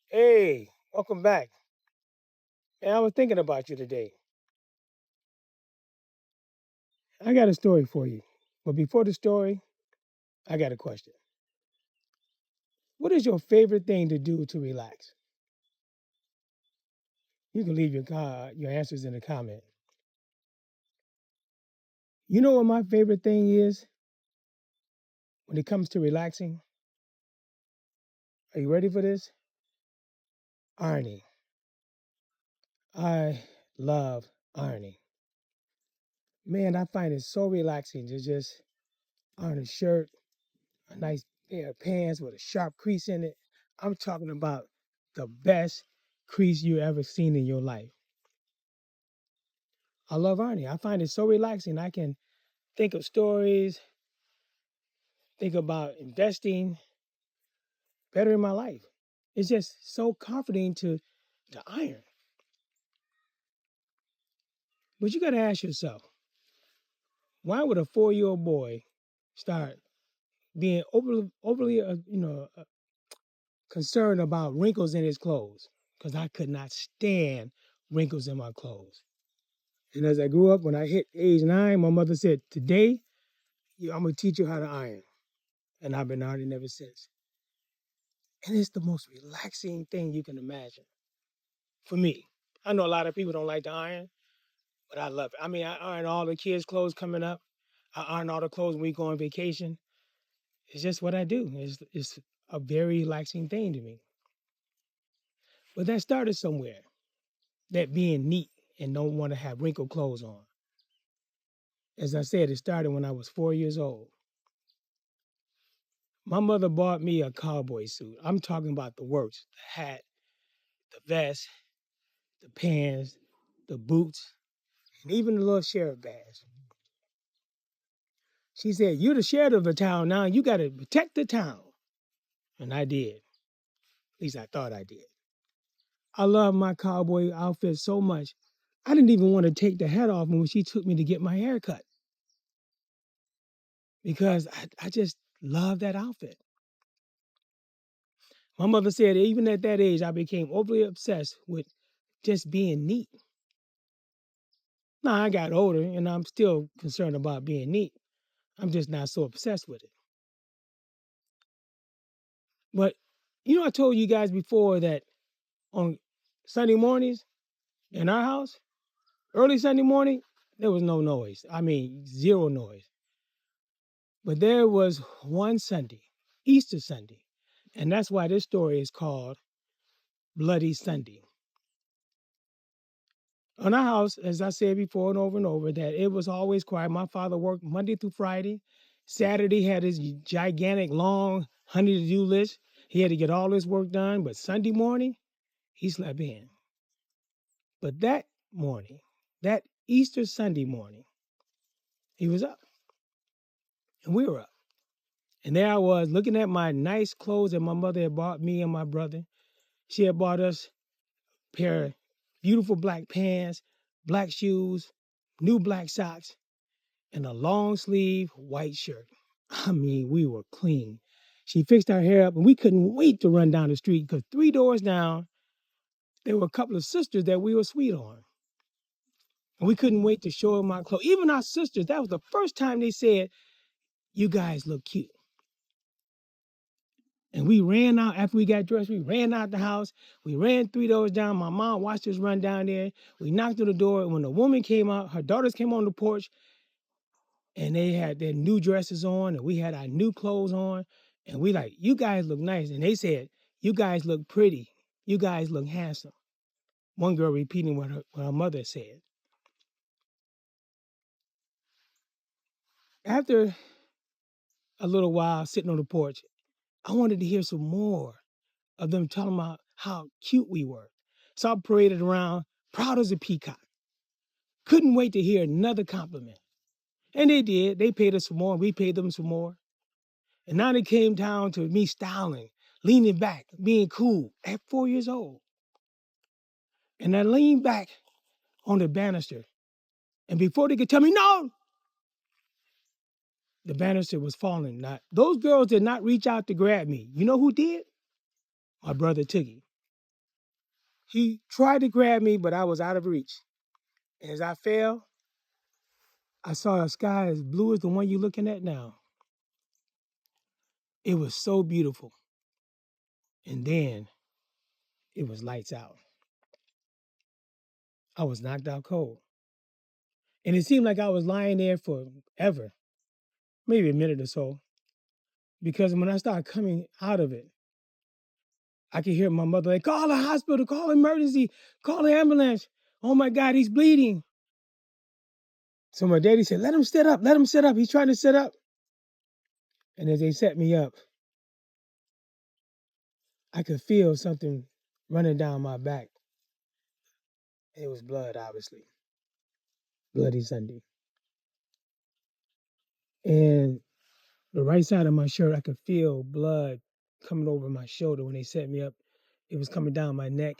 Hey, welcome back. And I was thinking about you today. I got a story for you. But before the story, I got a question. What is your favorite thing to do to relax? You can leave your answers in the comment. You know what my favorite thing is when it comes to relaxing? Are you ready for this? Ironing. I love ironing. Man, I find it so relaxing to just iron a shirt, a nice pair of pants with a sharp crease in it. I'm talking about the best crease you ever seen in your life. I love ironing. I find it so relaxing. I can think of stories, think about investing, bettering my life. It's just so comforting to iron. But you got to ask yourself, why would a 4-year-old boy start being overly concerned about wrinkles in his clothes? Because I could not stand wrinkles in my clothes. And as I grew up, when I hit age 9, my mother said, "Today, I'm going to teach you how to iron." And I've been ironing ever since. And it's the most relaxing thing you can imagine for me. I know a lot of people don't like to iron, but I love it. I mean, I iron all the kids' clothes coming up. I iron all the clothes when we go on vacation. It's just what I do. It's a very relaxing thing to me. But that started somewhere, that being neat and don't want to have wrinkled clothes on. As I said, it started when I was 4 years old. My mother bought me a cowboy suit. I'm talking about the works, the hat, the vest, the pants, the boots, and even the little sheriff badge. She said, "You're the sheriff of the town now. You got to protect the town." And I did. At least I thought I did. I love my cowboy outfit so much. I didn't even want to take the hat off when she took me to get my hair cut because I just love that outfit. My mother said even at that age, I became overly obsessed with just being neat. Now I got older and I'm still concerned about being neat. I'm just not so obsessed with it. But I told you guys before that on Sunday mornings in our house, early Sunday morning, there was no noise. I mean, zero noise. But there was one Sunday, Easter Sunday, and that's why this story is called Bloody Sunday. On our house, as I said before and over, that it was always quiet. My father worked Monday through Friday. Saturday had his gigantic, long, honey-to-do list. He had to get all his work done. But Sunday morning, he slept in. But that morning, that Easter Sunday morning, he was up. And we were up. And there I was looking at my nice clothes that my mother had bought me and my brother. She had bought us a pair of beautiful black pants, black shoes, new black socks, and a long sleeve white shirt. I mean, we were clean. She fixed our hair up, and we couldn't wait to run down the street because 3 doors down, there were a couple of sisters that we were sweet on. And we couldn't wait to show them our clothes. Even our sisters, that was the first time they said, "You guys look cute." And we ran out after we got dressed. We ran out the house. We ran 3 doors down. My mom watched us run down there. We knocked on the door. And when the woman came out, her daughters came on the porch and they had their new dresses on and we had our new clothes on. And we like, "You guys look nice." And they said, "You guys look pretty. You guys look handsome." One girl repeating what her mother said. After a little while sitting on the porch, I wanted to hear some more of them talking about how cute we were. So I paraded around, proud as a peacock. Couldn't wait to hear another compliment. And they did. They paid us some more, and we paid them some more. And now it came down to me styling, leaning back, being cool at 4 years old. And I leaned back on the banister. And before they could tell me no, the banister was falling. Now, those girls did not reach out to grab me. You know who did? My brother Tookie. He tried to grab me, but I was out of reach. And as I fell, I saw a sky as blue as the one you're looking at now. It was so beautiful. And then it was lights out. I was knocked out cold. And it seemed like I was lying there forever, maybe a minute or so. Because when I started coming out of it, I could hear my mother like, call the hospital, call emergency, call the ambulance. Oh my God, he's bleeding. So my daddy said, let him sit up, let him sit up. He's trying to sit up. And as they set me up, I could feel something running down my back. It was blood, obviously. Bloody Sunday. And the right side of my shirt, I could feel blood coming over my shoulder when they set me up. It was coming down my neck,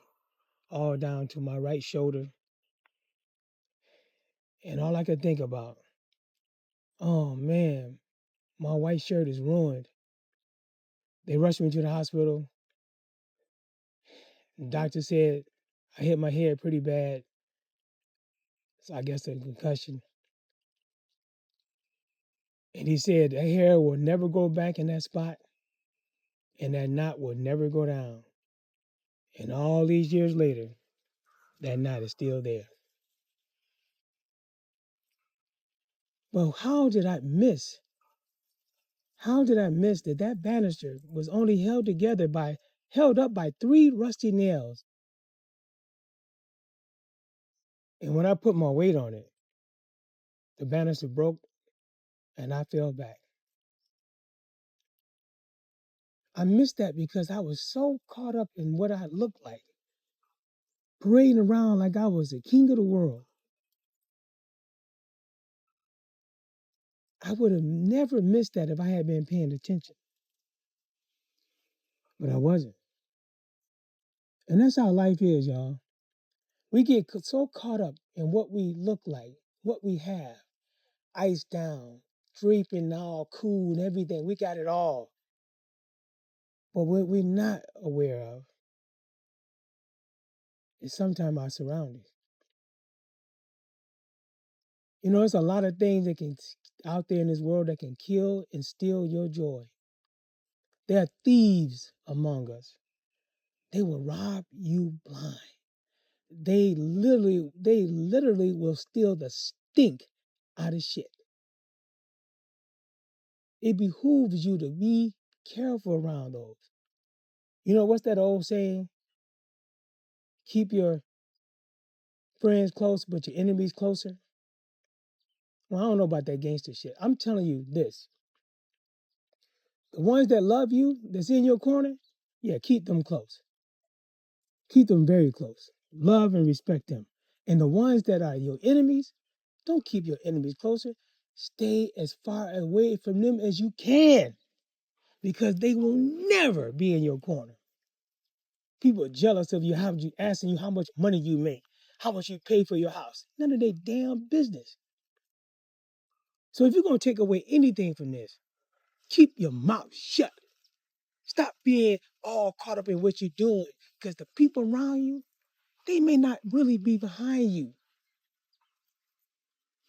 all down to my right shoulder. And all I could think about, oh man, my white shirt is ruined. They rushed me to the hospital. The doctor said I hit my head pretty bad. So I guess a concussion. And he said that hair will never go back in that spot and that knot will never go down. And all these years later, that knot is still there. Well, how did I miss? How did I miss that banister was only held up by 3 rusty nails? And when I put my weight on it, the banister broke and I fell back. I missed that because I was so caught up in what I looked like, parading around like I was the king of the world. I would have never missed that if I had been paying attention. But I wasn't. And that's how life is, y'all. We get so caught up in what we look like, what we have, iced down, draping all cool and everything. We got it all. But what we're not aware of is sometimes our surroundings. You know, there's a lot of things that can out there in this world that can kill and steal your joy. There are thieves among us. They will rob you blind. They literally will steal the stink out of shit. It behooves you to be careful around those. You know, what's that old saying? Keep your friends close, but your enemies closer. Well, I don't know about that gangster shit. I'm telling you this. The ones that love you, that's in your corner, yeah, keep them close. Keep them very close. Love and respect them. And the ones that are your enemies, don't keep your enemies closer. Stay as far away from them as you can because they will never be in your corner. People are jealous of you, asking you how much money you make, how much you pay for your house. None of their damn business. So if you're going to take away anything from this, keep your mouth shut. Stop being all caught up in what you're doing because the people around you, they may not really be behind you.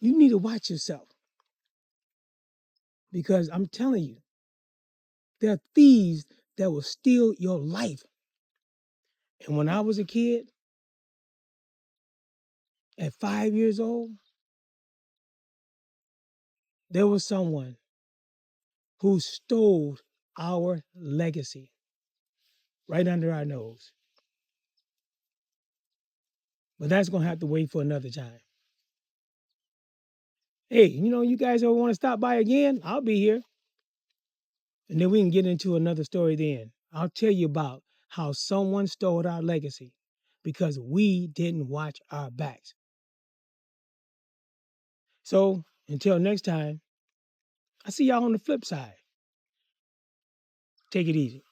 You need to watch yourself because I'm telling you, there are thieves that will steal your life. And when I was a kid, at 5 years old, there was someone who stole our legacy right under our nose. But that's going to have to wait for another time. Hey, you guys ever want to stop by again? I'll be here. And then we can get into another story then. I'll tell you about how someone stole our legacy because we didn't watch our backs. So until next time, I see y'all on the flip side. Take it easy.